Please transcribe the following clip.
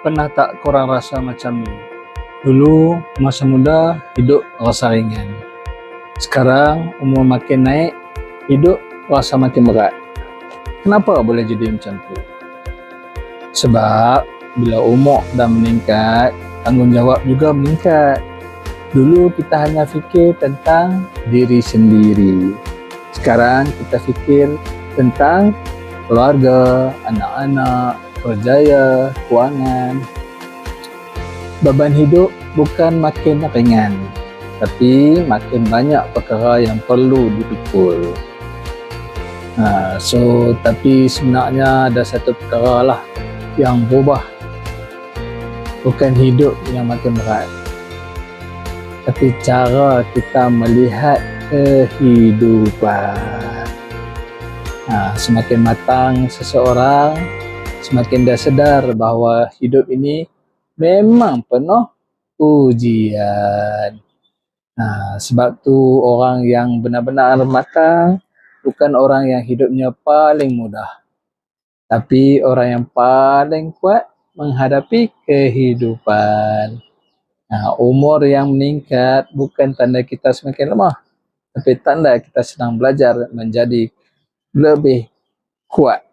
Pernah tak korang rasa macam ni? Dulu masa muda hidup rasa ringan. Sekarang umur makin naik, hidup rasa makin berat. Kenapa boleh jadi macam tu? Sebab bila umur dah meningkat, tanggungjawab juga meningkat. Dulu kita hanya fikir tentang diri sendiri. Sekarang kita fikir tentang keluarga, anak-anak, kerjaya, kewangan. Beban hidup bukan makin ringan, tapi makin banyak perkara yang perlu dipikul. Tapi sebenarnya ada satu perkara lah yang berubah. Bukan hidup yang makin berat, tapi cara kita melihat kehidupan. Semakin matang seseorang, semakin dia sedar bahawa hidup ini memang penuh ujian. Sebab tu orang yang benar-benar matang bukan orang yang hidupnya paling mudah, tapi orang yang paling kuat menghadapi kehidupan. Umur yang meningkat bukan tanda kita semakin lemah, tapi tanda kita sedang belajar menjadi lebih kuat.